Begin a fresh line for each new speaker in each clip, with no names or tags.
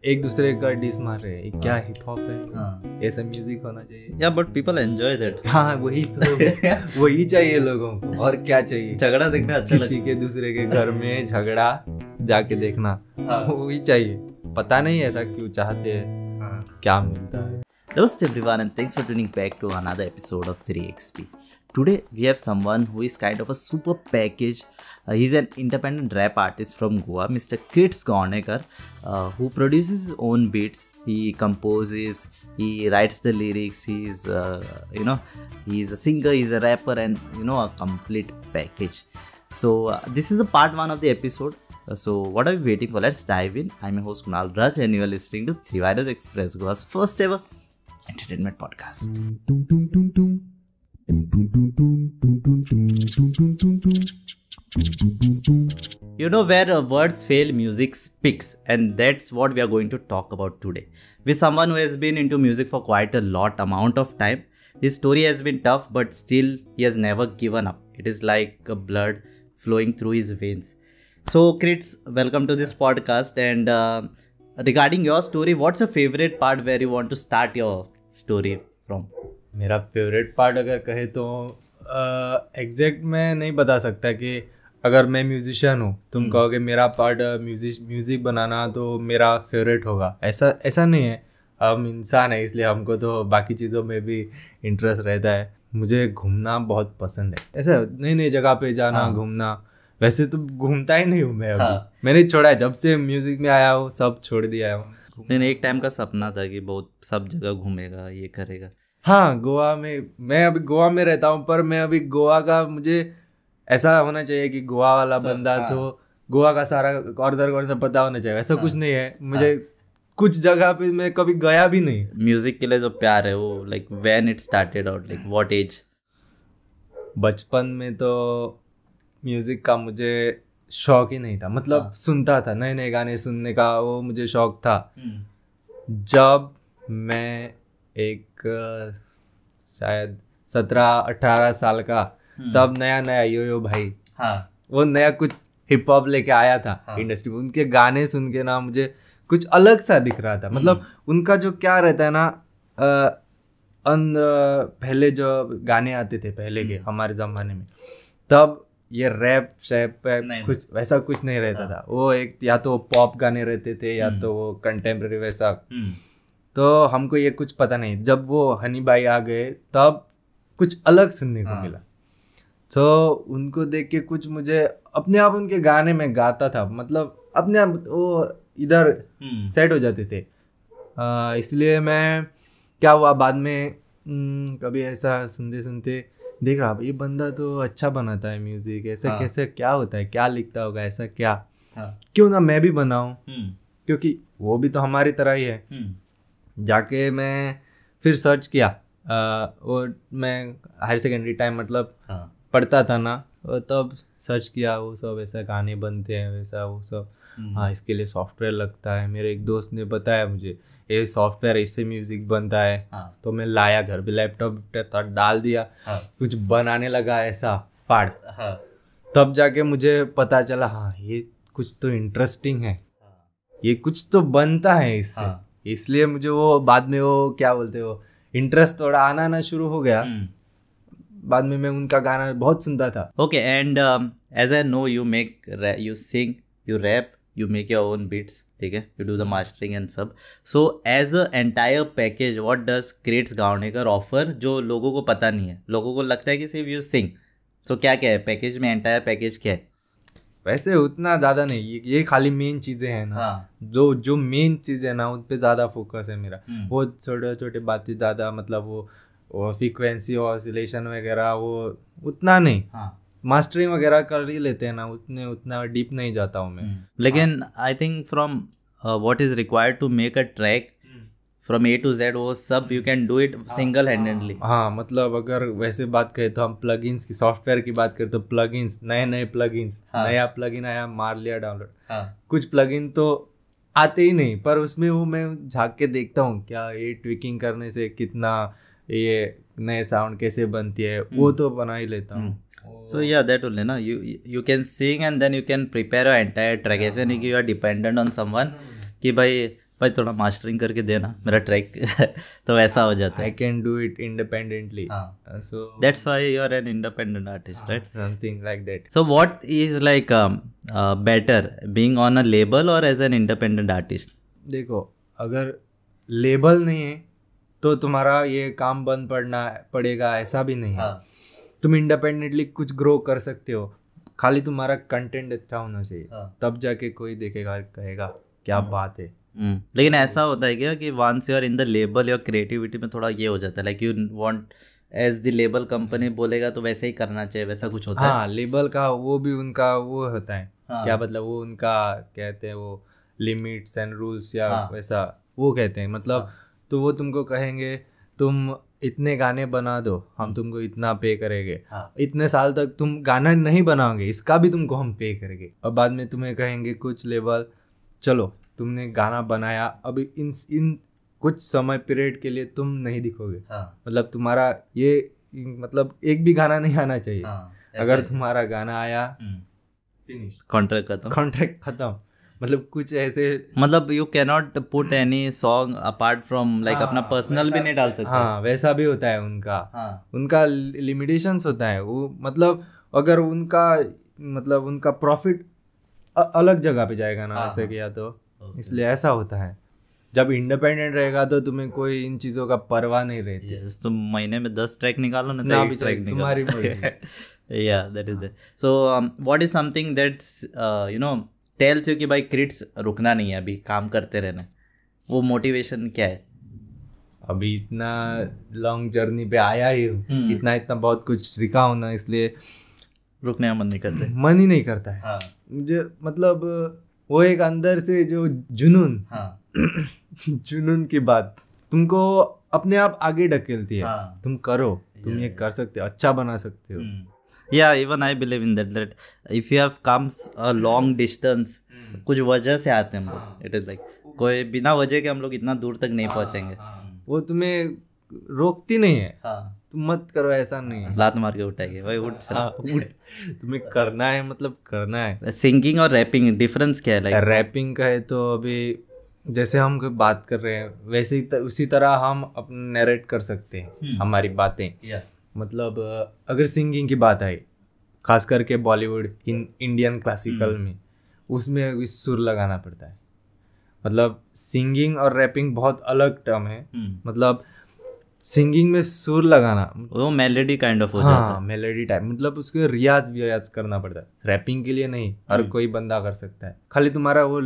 एक दूसरे का डिस मार रहे हैं, क्या हिप हॉप है? ऐसा म्यूजिक होना चाहिए।
या बट पीपल एंजॉय दैट।
हाँ वही तो वही चाहिए लोगों को, और क्या चाहिए?
झगड़ा देखना अच्छा
किसी के दूसरे के घर में झगड़ा जाके देखना, वही चाहिए। पता नहीं ऐसा क्यों चाहते हैं, क्या मिलता है।
Namaste everyone and thanks for tuning back to another episode of 3XP. Today we have someone who is kind of a super package. He's an independent rap artist from Goa, Mr. Krits Gaonekar, who produces his own beats. He composes, he writes the lyrics. He's he's a singer, he's a rapper, and a complete package. So this is a part 1 of the episode. So what are we waiting for? Let's dive in. I'm your host Kunal Raj and you are listening to Trivirus Express, Goa's first ever entertainment podcast. You know, where words fail, music speaks, and that's what we are going to talk about today. With someone who has been into music for quite a lot amount of time. His story has been tough, but still he has never given up. It is like a blood flowing through his veins. So Krits, welcome to this podcast, and regarding your story, what's your favorite part where you want to start your story from?
मेरा favourite part अगर कहे तो exact मैं नहीं बता सकता कि अगर मैं म्यूजिशियन हूँ, तुम कहोगे मेरा पार्ट म्यूजिक बनाना तो मेरा फेवरेट होगा, ऐसा नहीं है। हम इंसान है इसलिए हमको तो बाकी चीज़ों में भी इंटरेस्ट रहता है। मुझे घूमना बहुत पसंद है, ऐसा नई नई जगह पे जाना, घूमना। वैसे तो घूमता ही नहीं हूँ मैं अभी, मैंने छोड़ा है जब से म्यूजिक में आया हूँ, सब छोड़ दिया हूँ।
नहीं, एक टाइम का सपना था कि बहुत सब जगह घूमेगा, ये करेगा।
हाँ, गोवा में, मैं अभी गोवा में रहता हूँ, पर मैं अभी गोवा का, मुझे ऐसा होना चाहिए कि गोवा वाला बंदा तो गोवा का सारा कॉर्नर पता होना चाहिए, ऐसा कुछ नहीं है। मुझे कुछ जगह पे मैं कभी गया भी नहीं।
म्यूजिक के लिए जो प्यार है वो like when it started out, like what age?
बचपन में तो म्यूजिक का मुझे शौक ही नहीं था, मतलब सुनता था, नए नए गाने सुनने का वो मुझे शौक था। जब मैं एक शायद 17-18 साल का, तब नया यो भाई, वो नया कुछ हिप हॉप लेके आया था इंडस्ट्री में। उनके गाने सुन के ना मुझे कुछ अलग सा दिख रहा था। मतलब उनका जो क्या रहता है ना, पहले जो गाने आते थे पहले के हमारे ज़माने में, तब ये रैप शैप कुछ वैसा कुछ नहीं रहता था। वो एक या तो पॉप गाने रहते थे या तो वो कंटेम्प्रेरी वैसा। तो हमको ये कुछ पता नहीं। जब वो हनी भाई आ गए तब कुछ अलग सुनने को मिला। तो उनको देख के कुछ मुझे अपने आप, उनके गाने में गाता था, मतलब अपने आप वो इधर सेट हो जाते थे। इसलिए मैं क्या हुआ, बाद में कभी ऐसा सुनते सुनते देख रहा, ये बंदा तो अच्छा बनाता है म्यूजिक, ऐसे कैसे, क्या होता है, क्या लिखता होगा, ऐसा क्या, क्यों ना मैं भी बनाऊं, क्योंकि वो भी तो हमारी तरह ही है। जाके मैं फिर सर्च किया, वो मैं हायर सेकेंडरी टाइम मतलब पढ़ता था ना, तब सर्च किया, वो सब ऐसा गाने बनते हैं वैसा वो सब। हाँ, इसके लिए सॉफ्टवेयर लगता है। मेरे एक दोस्त ने बताया मुझे, ये सॉफ्टवेयर, इससे म्यूजिक बनता है। तो मैं लाया घर पे, लैपटॉप डाल दिया, कुछ बनाने लगा ऐसा फाड़। तब जाके मुझे पता चला, हाँ ये कुछ तो इंटरेस्टिंग है, ये कुछ तो बनता है इससे। इसलिए मुझे वो बाद में वो क्या बोलते हो, इंटरेस्ट थोड़ा आना ना शुरू हो गया। बाद में मैं उनका गाना बहुत सुनता था।
Okay, and as I know you make, you sing, you rap, you make your own beats, ठीक है, you do the mastering and सब. So as a entire package, what does Krits Gaonekar offer जो लोगों को पता नहीं है? लोगों को लगता है कि सिर्फ you sing. So क्या है पैकेज में, एंटायर पैकेज क्या है?
वैसे उतना ज़्यादा नहीं, ये खाली मेन चीज़ें हैं ना। जो मेन चीज़ें है ना, उन पे ज़्यादा फोकस है मेरा। वो छोटे छोटे बातें ज़्यादा, मतलब वो फ्रीक्वेंसी ऑसिलेशन वगैरह वो उतना नहीं। मास्टरिंग वगैरह कर ही लेते हैं ना, उतना डीप नहीं जाता हूँ मैं।
लेकिन I think from what is required to make a track from A to Z, वो सब you can do it single handedly.
हाँ, मतलब अगर वैसे बात करें तो हम प्लगइन्स की, सॉफ्टवेयर की बात करें तो प्लगइन्स, नए प्लगइन्स, नया प्लगइन आया, मार लिया डाउनलोड। कुछ प्लगइन तो आते ही नहीं, पर उसमें वो मैं झाँक के देखता हूँ, क्या ये ट्विकिंग करने से कितना ये नए साउंड कैसे बनती है, वो तो बना ही लेता हूँ।
So yeah, that only ना, you can sing and then you can prepare an entire track. ऐसे नहीं कि you are dependent on someone कि भाई भाई थोड़ा मास्टरिंग करके देना मेरा ट्रैक तो वैसा हो जाता है.
I can do it independently. So
That's why you are an independent artist, right?
something like that.
So what is like better, being on a label or as an independent artist?
देखो, अगर label नहीं है तो तुम्हारा ये काम बंद पड़ेगा ऐसा भी नहीं है. तुम इंडिपेंडेंटली कुछ ग्रो कर सकते हो, खाली तुम्हारा कंटेंट अच्छा होना चाहिए. तब जाके कोई देखेगा, कहेगा क्या बात है.
लेकिन ऐसा होता है क्या कि once you are in the label your creativity में थोड़ा ये हो जाता है, like you want as the label company बोलेगा तो वैसे ही करना चाहिए, वैसा कुछ होता है?
हाँ, लेबल का वो भी उनका वो होता है. क्या मतलब वो उनका कहते हैं वो लिमिट्स एंड रूल्स या वैसा वो कहते हैं. मतलब तो वो तुमको कहेंगे तुम इतने गाने बना दो, हम तुमको इतना पे करेंगे. इतने साल तक तुम गाना नहीं बनाओगे, इसका भी तुमको हम पे करेंगे. और बाद में तुम्हें कहेंगे कुछ लेवल, चलो तुमने गाना बनाया, अभी इन कुछ समय पीरियड के लिए तुम नहीं दिखोगे. मतलब तुम्हारा ये मतलब एक भी गाना नहीं आना चाहिए. अगर तुम्हारा गाना आया, फिनिश, कॉन्ट्रैक्ट खत्म. मतलब कुछ ऐसे,
मतलब you can not put any song apart from like अपना पर्सनल भी नहीं डाल सकते.
हाँ, वैसा भी होता है उनका. उनका लिमिटेशंस होता है वो. मतलब अगर उनका प्रॉफिट अलग जगह पे जाएगा ना ऐसे किया तो, इसलिए ऐसा होता है. जब इंडिपेंडेंट रहेगा तो तुम्हें कोई इन चीज़ों का परवाह नहीं रहती.
तुम महीने में 10 ट्रैक निकालो ना
भी ट्रैक तुम्हारी
yeah, that is it. So what is something that tells you कि भाई क्रिट्स रुकना नहीं है, अभी काम करते रहना, वो मोटिवेशन क्या है?
अभी इतना लॉन्ग जर्नी पे आया ही हूँ, इतना बहुत कुछ सीखा हूँ ना, इसलिए
रुकने का मन
ही नहीं करता है. मुझे मतलब वो एक अंदर से जो जुनून जुनून की बात तुमको अपने आप आगे ढकेलती है. तुम करो, तुम ये कर सकते हो, अच्छा बना सकते हो.
Yeah, even I believe in that if you have comes a long distance, कुछ वजह से आते हैं हम लोग. It is like कोई बिना वजह के हम लोग इतना दूर तक नहीं पहुंचेंगे.
वो तुम्हें रोकती नहीं है. तुम मत करो, ऐसा नहीं है.
लात मार के उठाएंगे भाई, उठ.
तुम्हें करना है, मतलब करना है.
सिंगिंग और रैपिंग डिफरेंस क्या है? लाइक
रैपिंग का है तो अभी जैसे हम बात कर रहे हैं वैसे ही उसी तरह हम अपने नरेट कर सकते हैं हमारी बातें. मतलब अगर सिंगिंग की बात आई, खास करके बॉलीवुड इंडियन क्लासिकल में, उसमें सुर लगाना पड़ता है. मतलब सिंगिंग और रैपिंग बहुत अलग टर्म है. मतलब सिंगिंग में सुर लगाना
वो मेलोडी काइंड ऑफ हो जाता है.
मेलोडी टाइप, मतलब उसको रियाज करना पड़ता है. रैपिंग के लिए नहीं, हर कोई बंदा कर सकता है. खाली तुम्हारा वो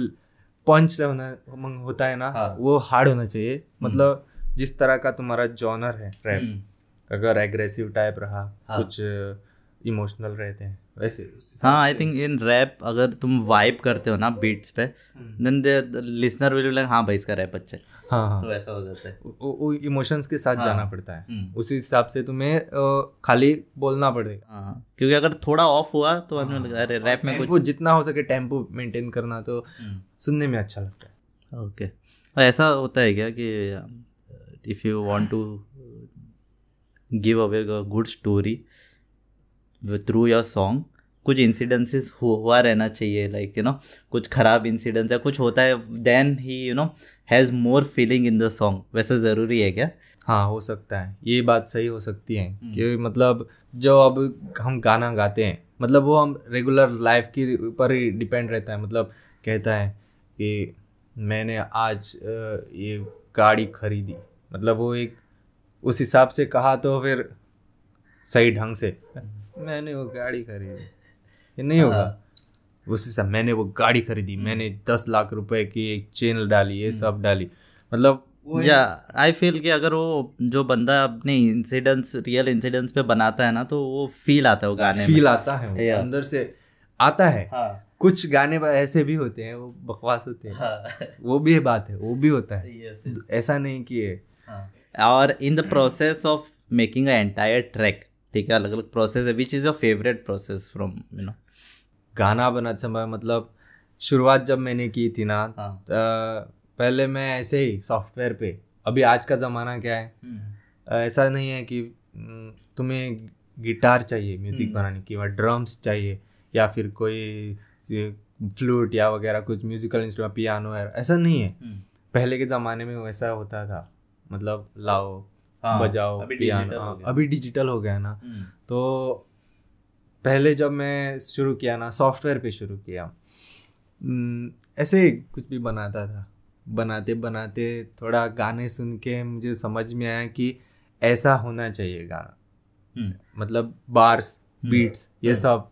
पंच होता है ना, वो हार्ड होना चाहिए. मतलब जिस तरह का तुम्हारा जॉनर है रैप, अगर एग्रेसिव टाइप रहा, कुछ इमोशनल रहते हैं वैसे.
हाँ, आई थिंक इन रैप अगर तुम वाइब करते हो ना बीट्स पे, then the listener will be like हाँ भाई इसका रैप अच्छा है. हाँ, तो ऐसा हो जाता है. वो
इमोशंस के साथ जाना पड़ता है. उसी हिसाब से तुम्हें खाली बोलना पड़ेगा.
क्योंकि अगर थोड़ा ऑफ हुआ तो अरे रैप में कुछ
जितना हो सके टेम्पो मेंटेन करना तो सुनने में अच्छा लगता है.
ओके, ऐसा होता है क्या कि if you want to give away a good story through your song, कुछ इंसिडेंसेस हुआ रहना चाहिए, लाइक कुछ खराब इंसिडेंस या कुछ होता है, then he has more feeling in the song, वैसा ज़रूरी है क्या?
हाँ, हो सकता है. ये बात सही हो सकती है कि मतलब जो अब हम गाना गाते हैं, मतलब वो हम रेगुलर लाइफ के ऊपर ही डिपेंड रहता है. मतलब कहता है कि मैंने आज ये गाड़ी खरीदी, मतलब वो एक उस हिसाब से कहा तो फिर सही ढंग से मैंने वो गाड़ी खरीदी, ये नहीं होगा. उसी से मैंने वो गाड़ी खरीदी, मैंने 10 लाख रुपए की एक चेन डाली, ये सब डाली. मतलब
आई फील कि अगर वो जो बंदा अपने इंसिडेंट्स रियल इंसिडेंट्स पे बनाता है ना, तो वो फील आता है, वो गाने में
फील आता है, अंदर से आता है. कुछ गाने ऐसे भी होते हैं वो बकवास होते हैं. वो भी बात है, वो भी होता है. ऐसा नहीं कि
और in the process of making a entire track, ठीक है, अलग अलग प्रोसेस है. Which is your favourite process from
गाना बनाते समय? मतलब शुरुआत जब मैंने की थी ना, पहले मैं ऐसे ही सॉफ्टवेयर पे, अभी आज का ज़माना क्या है, ऐसा नहीं है कि तुम्हें गिटार चाहिए म्यूज़िक बनाने की, वहाँ ड्रम्स चाहिए या फिर कोई फ्लूट या वगैरह कुछ म्यूज़िकल इंस्ट्रूमेंट, पियानो है, ऐसा नहीं है. पहले के ज़माने में वैसा होता था, मतलब लाओ बजाओ पियानो, अभी डिजिटल हो गया ना। तो पहले जब मैं शुरू किया ना, सॉफ्टवेयर पे शुरू किया, ऐसे ही कुछ भी बनाता था, बनाते बनाते थोड़ा गाने सुन के मुझे समझ में आया कि ऐसा होना चाहिए गाना, मतलब बार्स बीट्स ये सब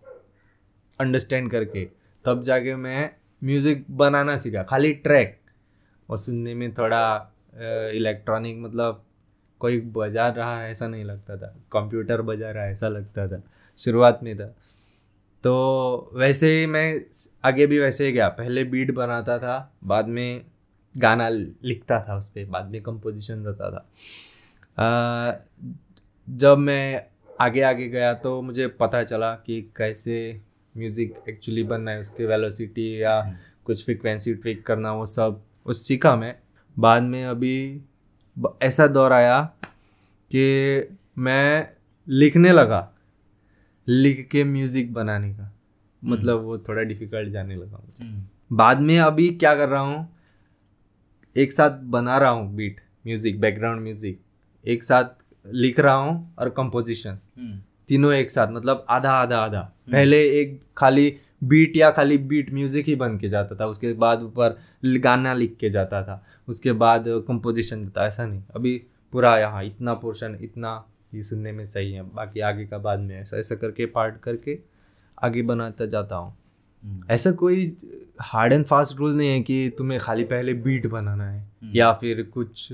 अंडरस्टैंड करके तब जाके मैं म्यूज़िक बनाना सीखा। खाली ट्रैक और सुनने में थोड़ा इलेक्ट्रॉनिक, मतलब कोई बजा रहा है ऐसा नहीं लगता था, कंप्यूटर बजा रहा है ऐसा लगता था शुरुआत में था। तो वैसे ही मैं आगे भी वैसे ही गया, पहले बीट बनाता था, बाद में गाना लिखता था उस पर, बाद में कंपोजिशन देता था। जब मैं आगे आगे गया तो मुझे पता चला कि कैसे म्यूज़िक एक्चुअली बनना है, उसके वेलोसिटी या कुछ फ्रिक्वेंसी ट्विक करना, वो सब उस सीखा मैं। बाद में अभी ऐसा दौर आया कि मैं लिखने लगा, लिख के म्यूज़िक बनाने का, मतलब वो थोड़ा डिफ़िकल्ट जाने लगा मुझे। बाद में अभी क्या कर रहा हूँ, एक साथ बना रहा हूँ बीट म्यूज़िक, बैकग्राउंड म्यूज़िक, एक साथ लिख रहा हूँ और कंपोजिशन, तीनों एक साथ, मतलब आधा आधा आधा। पहले एक खाली बीट या खाली बीट म्यूज़िक ही बन के जाता था, उसके बाद ऊपर गाना लिख के जाता था, उसके बाद कंपोजिशन देता, ऐसा नहीं। अभी पूरा यहाँ इतना पोर्शन, इतना ही सुनने में सही है, बाकी आगे का बाद में, ऐसा ऐसा करके पार्ट करके आगे बनाता जाता हूँ। ऐसा कोई हार्ड एंड फास्ट रूल नहीं है कि तुम्हें खाली पहले बीट बनाना है या फिर कुछ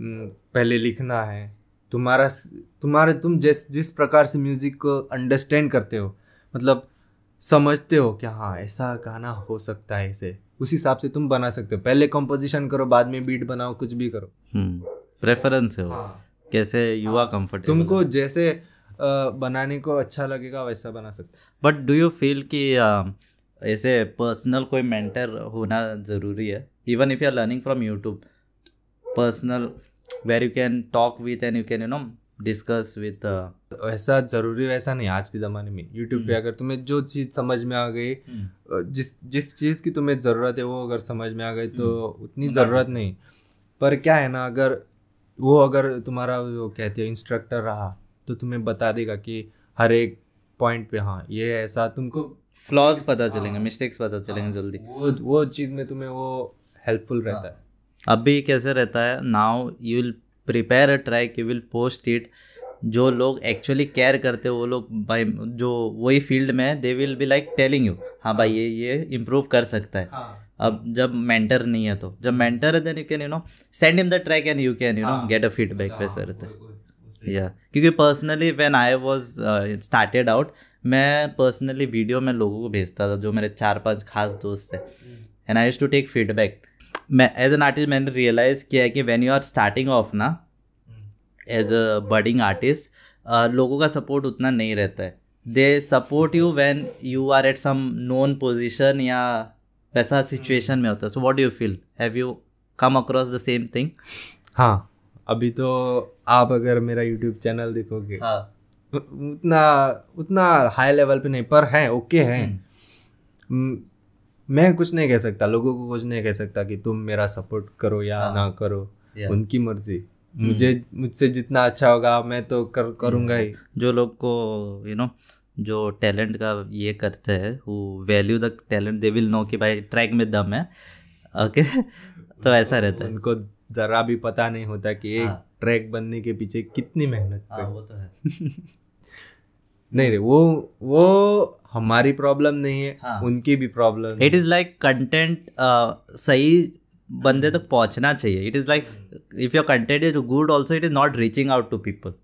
पहले लिखना है। तुम जिस प्रकार से म्यूज़िक को अंडरस्टैंड करते हो, मतलब समझते हो कि हाँ ऐसा गाना हो सकता है, ऐसे उस हिसाब से तुम बना सकते हो। पहले कंपोजिशन करो, बाद में बीट बनाओ, कुछ भी करो।
प्रेफरेंस है वो। कैसे युवा कंफर्टेबल,
तुमको जैसे बनाने को अच्छा लगेगा वैसा बना सकते।
बट डू यू फील कि ऐसे पर्सनल कोई मेंटर होना ज़रूरी है, even if you are learning from YouTube, personal where you can talk with and you can discuss with?
वैसा ज़रूरी वैसा नहीं। आज के ज़माने में यूट्यूब पे अगर तुम्हें जो चीज़ समझ में आ गई, जिस चीज़ की तुम्हें ज़रूरत है वो अगर समझ में आ गई तो उतनी ज़रूरत नहीं। पर क्या है ना, अगर तुम्हारा वो कहते हैं इंस्ट्रक्टर रहा तो तुम्हें बता देगा कि हर एक पॉइंट पे हाँ ये ऐसा, तुमको
फ्लॉज पता चलेंगे, मिस्टेक्स पता चलेंगे जल्दी।
वो चीज़ में तुम्हें वो हेल्पफुल रहता है।
अभी कैसे रहता है, now you will prepare a track, you will post it, जो लोग एक्चुअली केयर करते हैं वो लोग भाई जो वही फील्ड में है, they will be like telling you हाँ भाई ये इम्प्रूव कर सकता है। अब जब मेंटर नहीं है, तो जब मेंटर है then you can send him the track and you can get a feedback. वैसा रहता है या क्योंकि personally when I was started out, मैं पर्सनली वीडियो में लोगों को भेजता था जो मेरे 4-5 खास दोस्त थे, and I used to take feedback. मैं एज एन आर्टिस्ट मैंने रियलाइज़ किया है कि when you are starting off ना एज अ बडिंग आर्टिस्ट, लोगों का सपोर्ट उतना नहीं रहता है। They support you when you are at some known position या वैसा सिचुएशन में होता है। So what do you feel, have you come across the same thing?
हाँ, अभी तो आप अगर मेरा यूट्यूब चैनल देखोगे, हाँ, उतना हाई लेवल पे नहीं, पर है ओके है। मैं कुछ नहीं कह सकता, लोगों को कुछ नहीं कह सकता कि तुम मेरा सपोर्ट करो या ना करो, उनकी मर्जी। मुझसे जितना अच्छा होगा मैं तो करूँगा ही।
जो लोग को जो टैलेंट का ये करते हैं, वो value the talent, they will know कि भाई ट्रैक में दम है। ओके तो ऐसा रहता है।
उनको जरा भी पता नहीं होता कि एक ट्रैक बनने के पीछे कितनी मेहनत है।
वो तो है
नहीं रे, वो हमारी प्रॉब्लम नहीं है, उनकी भी problem.
It is like content सही बंदे तक पहुंचना चाहिए। It is like if your content is good also, it is not reaching out to people.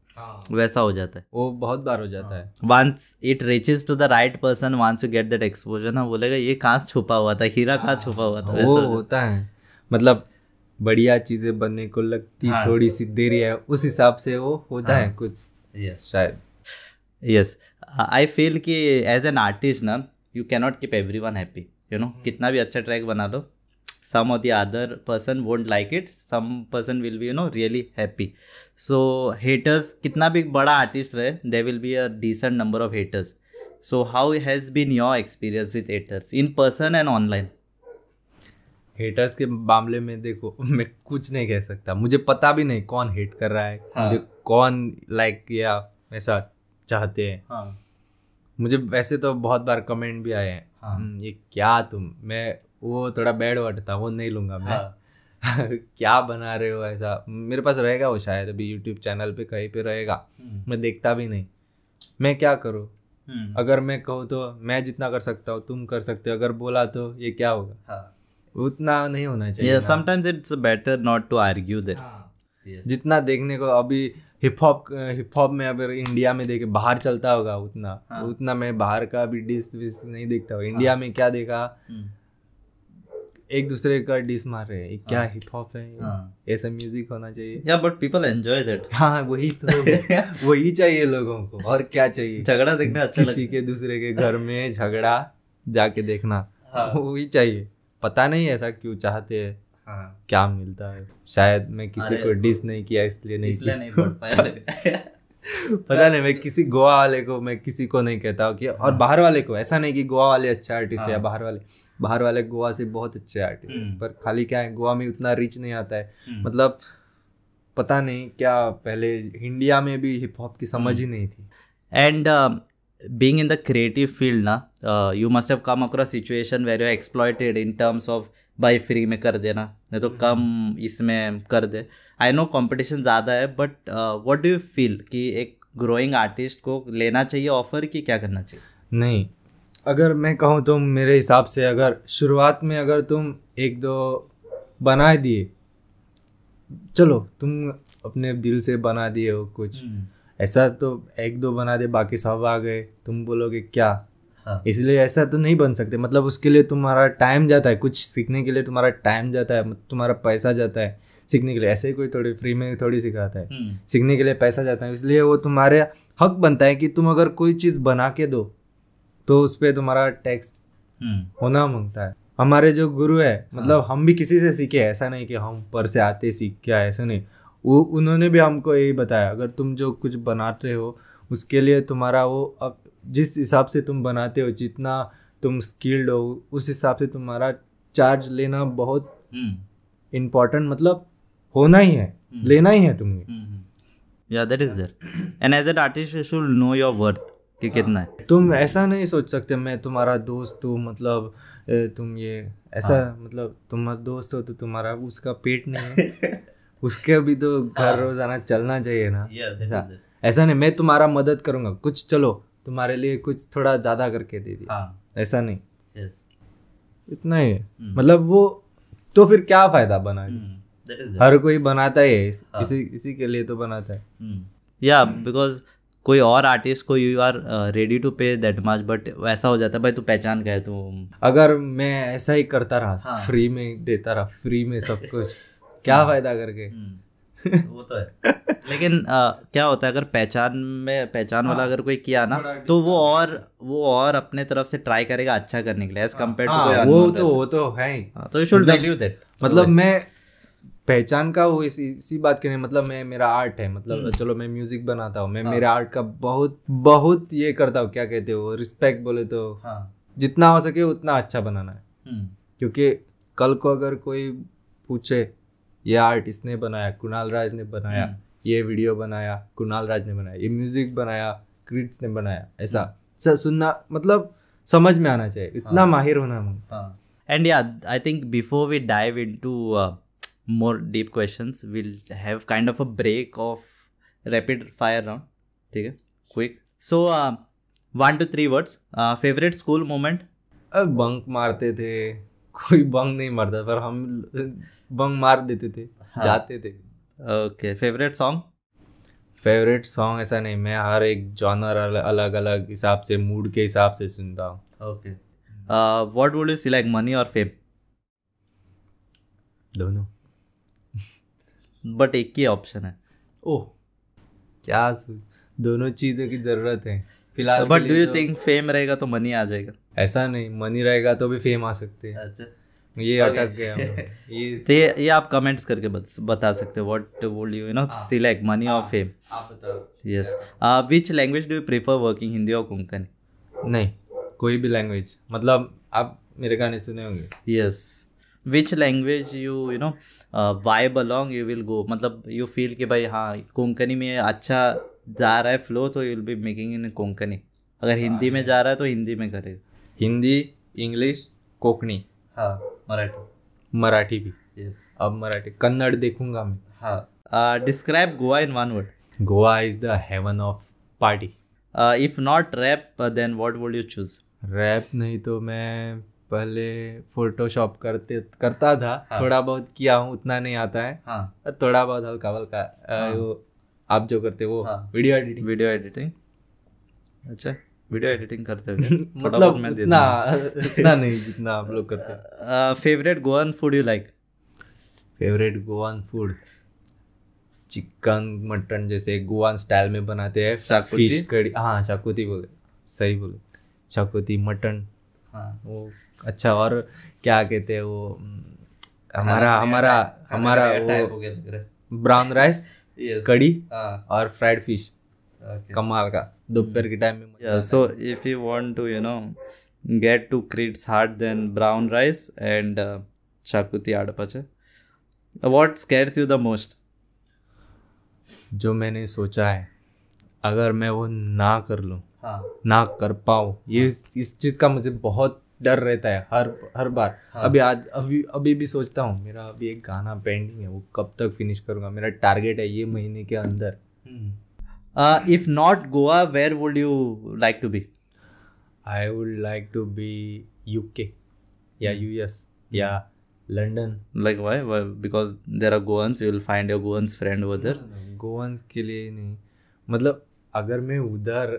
वैसा हो जाता है,
वो बहुत बार हो जाता है।
Once it reaches to the right person, once you get that exposure, ना बोलेगा ये कहाँ छुपा हुआ था, हीरा कहाँ छुपा हुआ था।
वो होता है, मतलब बढ़िया चीजें बनने को लगती थोड़ी सी देरी है, उस हिसाब से वो होता है कुछ शायद।
यस, आई फील कि एज एन आर्टिस्ट ना, you cannot keep everyone happy. कितना भी अच्छा ट्रैक बना लो, some or the other person won't like it, some person will be really happy. So haters, कितना भी बड़ा artist रहे, there will be a decent number of haters. So how has been your experience with haters in person and online?
Haters के मामले में देखो मैं कुछ नहीं कह सकता, मुझे पता भी नहीं कौन हेट कर रहा है, मुझे कौन लाइक या ऐसा चाहते हैं। मुझे वैसे तो बहुत बार कमेंट भी आए हैं, ये क्या मैं वो थोड़ा बैड वर्ड था, वो नहीं लूंगा मैं। क्या बना रहे हो ऐसा, मेरे पास रहेगा वो शायद अभी यूट्यूब चैनल पे कहीं पे रहेगा, मैं देखता भी नहीं। मैं क्या करूँ, अगर मैं कहूँ तो मैं जितना कर सकता हूँ तुम कर सकते हो, अगर बोला तो ये क्या होगा, उतना नहीं होना चाहिए।
sometimes it's better not to argue there.
जितना देखने को अभी हिप हॉप में अगर इंडिया में देखे, बाहर चलता होगा उतना मैं बाहर का भी डिस विस नहीं देखता हूँ। इंडिया में क्या देखा, एक दूसरे का डिस मार रहे हैं, क्या हिप हॉप है, ऐसा म्यूजिक होना चाहिए।
But people enjoy that.
हाँ वही तो वही चाहिए लोगों को, और क्या चाहिए।
झगड़ा देखना अच्छा
किसी के दूसरे के घर में झगड़ा जाके देखना, वही चाहिए। पता नहीं ऐसा क्यों चाहते हैं, क्या मिलता है। शायद मैं किसी को डिस नहीं किया इसलिए नहीं बढ़ पाया। पता नहीं, मैं किसी गोवा वाले को मैं किसी को नहीं कहता हूँ कि, और बाहर वाले को ऐसा नहीं कि गोवा वाले अच्छे आर्टिस्ट है या बाहर वाले गोवा से बहुत अच्छे आर्टिस्ट है, पर खाली क्या है, गोवा में उतना रीच नहीं आता है। मतलब पता नहीं क्या, पहले इंडिया में भी हिप हॉप की समझ ही नहीं थी।
And being in the creative field ना, you must have come across situation where you are exploited in terms of भाई फ्री में कर देना, नहीं तो कम इसमें कर दे। आई नो कंपटीशन ज़्यादा है, but what do you feel कि एक ग्रोइंग आर्टिस्ट को लेना चाहिए ऑफर, कि क्या करना चाहिए?
नहीं, अगर मैं कहूँ तो मेरे हिसाब से अगर शुरुआत में अगर तुम एक दो बना दिए, चलो तुम अपने दिल से बना दिए हो कुछ, ऐसा तो एक दो बना दे बाकी सब आ गए, तुम बोलोगे क्या? इसलिए ऐसा तो नहीं बन सकते। मतलब उसके लिए तुम्हारा टाइम जाता है, कुछ सीखने के लिए तुम्हारा टाइम जाता है, तुम्हारा पैसा जाता है सीखने के लिए। ऐसे ही कोई थोड़ी फ्री में थोड़ी सिखाता है, सीखने के लिए पैसा जाता है। इसलिए वो तुम्हारे हक बनता है कि तुम अगर कोई चीज़ बना के दो तो उस पर तुम्हारा टैक्स होना मांगता है। हमारे जो गुरु है, मतलब हम भी किसी से सीखे, ऐसा नहीं कि हम ऊपर से आते सीख के आए, ऐसा नहीं। वो उन्होंने भी हमको यही बताया, अगर तुम जो कुछ बनाते हो उसके लिए तुम्हारा वो अब जिस हिसाब से तुम बनाते हो, जितना तुम स्किल्ड हो, उस हिसाब से तुम्हारा चार्ज लेना बहुत इम्पोर्टेंट, मतलब होना ही है, लेना ही है तुम्हें।
या that is there. And as an artist you should know your worth कि कितना है।
तुम ऐसा नहीं सोच सकते मैं तुम्हारा दोस्त हूँ, मतलब तुम ये ऐसा, मतलब तुम दोस्त हो तो तुम्हारा उसका पेट नहीं है, उसके भी तो घर रोजाना चलना चाहिए ना। ऐसा नहीं मैं तुम्हारा मदद करूंगा कुछ, चलो तुम्हारे लिए कुछ थोड़ा ज्यादा करके दे दिया, ऐसा नहीं। इतना ही है। मतलब वो तो फिर क्या फायदा बना के? हर कोई बनाता है, इसी के लिए तो बनाता है।
या बिकॉज कोई और आर्टिस्ट को यू आर रेडी टू पे दैट मच, बट वैसा हो जाता है भाई तू पहचान गया तो।
अगर मैं ऐसा ही करता रहा, फ्री में देता रहा, फ्री में सब कुछ, क्या फायदा करके?
वो तो है। लेकिन क्या होता है, अगर पहचान वाला अगर कोई किया ना, तो वो और अपने तरफ से ट्राई करेगा अच्छा करने के लिए, एज कम्पेयर टू
वो तो है ही।
तो यू शुड वैल्यू दैट।
मतलब मैं पहचान का वो इसी बात के नहीं, मतलब मैं मेरा आर्ट है, मतलब चलो मैं म्यूजिक बनाता हूँ, मैं मेरे आर्ट का बहुत ये करता हूँ, क्या कहते हो, रिस्पेक्ट बोले तो जितना हो सके उतना अच्छा बनाना है। क्योंकि कल को अगर कोई पूछे ये आर्ट इसने बनाया, कुणाल राज ने बनाया, ये वीडियो बनाया कुणाल राज ने बनाया, ये म्यूजिक बनाया क्रिट्स ने बनाया, ऐसा सुनना, मतलब समझ में आना चाहिए, इतना माहिर होना।
And yeah I think before we dive into more deep questions, we'll have kind of a break of rapid fire round, ठीक है, quick. So 1 to 3 words. Favorite school moment?
Bunk मारते थे, कोई बंक नहीं मारता पर हम बंक मार देते थे, जाते थे।
Okay. Favorite song?
Favourite song ऐसा नहीं, मैं हर एक जॉनर अलग अलग हिसाब से, मूड के हिसाब से सुनता हूँ।
Okay. What would you select, money or fame?
दोनों।
बट एक ही ऑप्शन है।
ओह क्या, दोनों चीज़ों की ज़रूरत है फिलहाल।
But do you think fame रहेगा तो मनी आ जाएगा?
ऐसा नहीं, मनी रहेगा तो भी फेम आ सकते हैं।
अच्छा,
ये अटक गया
तो ये आप कमेंट्स करके बता सकते हो। What would you know select, money और फेम?
आप बताओ।
Yes. Which language do you prefer working, Hindi और कोंकणी?
नहीं, कोई भी लैंग्वेज, मतलब आप मेरे गाने सुने होंगे।
Yes. Which language you know vibe along you will go, मतलब यू फील कि भाई हाँ कोंकणी में अच्छा जा रहा है फ्लो तो you will be making in Konkani, अगर हिंदी में जा रहा है तो हिंदी में करे।
हिंदी, इंग्लिश, कोंकणी,
हाँ मराठी,
मराठी भी।
यस,
अब मराठी, कन्नड़ देखूंगा मैं।
हाँ। Describe Goa in one word.
Goa is the heaven of party.
If not rap then what would you choose?
Rap नहीं तो मैं पहले फोटोशॉप करता था।
हाँ।
थोड़ा बहुत किया हूँ, उतना नहीं आता है।
हाँ,
थोड़ा बहुत हल्का हल्का। वो आप जो करते हो वो
हाँ।
Video editing.
वीडियो एडिटिंग, अच्छा वीडियो एडिटिंग करते हो
मतलब उतना नहीं जितना आप लोग करते हैं।
Favourite Goan food you like?
Favourite Goan food chicken mutton, जैसे गोवन स्टाइल में बनाते हैं।
शाकुती?
फिश कड़ी, हाँ शाकुती बोले, सही बोले, शाकुती मटन।
हाँ,
वो अच्छा। और क्या कहते हैं वो हमारा वो ब्राउन राइस, कड़ी और फ्राइड फिश, कमाल का दोपहर के टाइम में।
So if you want to you know get to Crete's heart then brown rice and xacuti आडपाचे। What scares you the most?
जो मैंने सोचा है अगर मैं वो ना कर लूँ,
हाँ,
ना कर पाऊँ, ये इस चीज़ का मुझे बहुत डर रहता है हर बार।
हाँ।
अभी भी सोचता हूँ, मेरा अभी एक गाना पेंडिंग है, वो कब तक फिनिश करूँगा। मेरा टारगेट है ये महीने के अंदर।
If not Goa where would you like to be?
I would like to be UK या US या London.
Like why? Because there are Goans, you will find your Goans friend over there.
गोवंस के लिए नहीं, मतलब अगर मैं उधर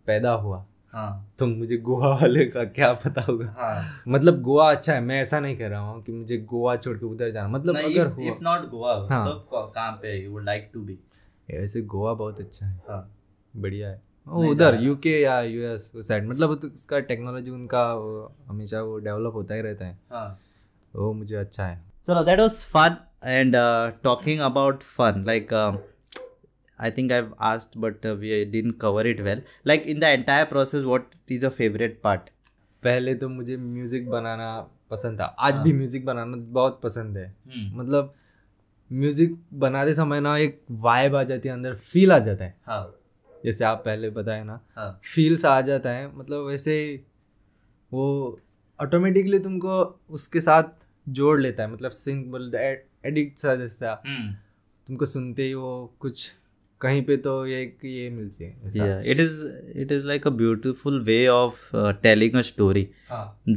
पैदा हुआ
हाँ,
तो मुझे गोवा वाले का क्या पता होगा।
हाँ,
मतलब गोवा अच्छा है, मैं ऐसा नहीं कह रहा हूँ कि मुझे गोवा छोड़ के उधर जाना। मतलब अगर हुआ,
if not Goa,
हाँ,
तो कहाँ पे you would like to be?
ऐसे गोवा बहुत अच्छा है,
हाँ,
बढ़िया है। उधर UK या US साइड, मतलब उसका टेक्नोलॉजी उनका हमेशा वो डेवलप होता ही रहता है।
हाँ,
वो मुझे अच्छा है।
So that was fun. And talking about fun, like I think I've asked, but we didn't cover it well. Like in the entire process, what is your favorite part?
पहले तो मुझे म्यूजिक बनाना पसंद था, आज भी म्यूजिक बनाना बहुत पसंद है। मतलब म्यूजिक बनाते समय ना एक वाइब आ जाती है, अंदर फील आ जाता है।
हाँ,
जैसे आप पहले बताए ना,
हाँ,
फील्स आ जाता है। मतलब वैसे वो ऑटोमेटिकली तुमको उसके साथ जोड़ लेता है। मतलब सिंपल एडिट सा जैसा तुमको सुनते ही वो कुछ कहीं पे तो ये मिलती है ऐसा।
Yeah, it is like a beautiful way of telling a story.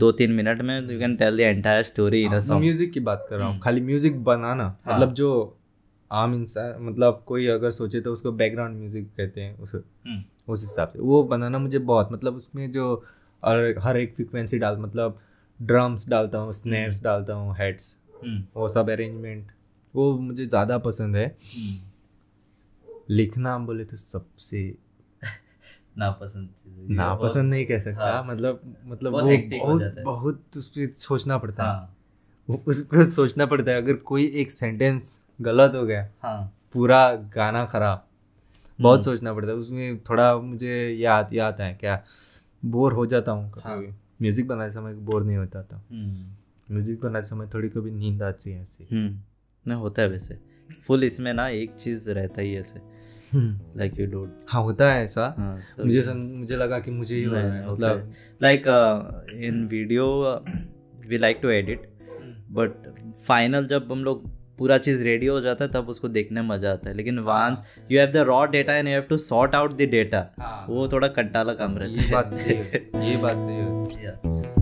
2-3 minute में you can tell the entire story in a song.
Music की बात कर रहा हूँ, खाली म्यूजिक बनाना। मतलब जो आम इंसान, मतलब कोई अगर सोचे तो उसको बैकग्राउंड म्यूजिक कहते हैं उस हिसाब से वो बनाना मुझे बहुत, मतलब उसमें जो हर एक फ्रिक्वेंसी मतलब ड्रम्स डालता हूँ, स्नेयर्स डालता हूँ, हेड्स, वो सब अरेंजमेंट वो मुझे ज़्यादा पसंद है। लिखना बोले तो सबसे नापसंद नहीं कह सकता। हाँ, मतलब वो बहुत उस पर सोचना पड़ता है। हाँ, उसको सोचना पड़ता है। अगर कोई एक सेंटेंस गलत हो गया, हाँ, पूरा गाना खराब। बहुत सोचना पड़ता है उसमें। थोड़ा मुझे याद आता है क्या, बोर हो जाता हूँ कभी। म्यूजिक बनाते समय बोर नहीं होता था। म्यूजिक बनाते समय थोड़ी कभी नींद आती है ऐसी।
नहीं होता है वैसे फुल इसमें ना एक चीज रहता ही ऐसे, लाइक यू डोंट।
हाँ होता है ऐसा। मुझे लगा कि मुझे ही मतलब
like in video we like to edit, but final जब हम लोग पूरा चीज़ रेडी हो जाता है तब उसको देखने में मजा आता है। लेकिन once you have the raw data and you have to sort out the data, वो थोड़ा कंटाला काम रहता है।
ये बात सही है।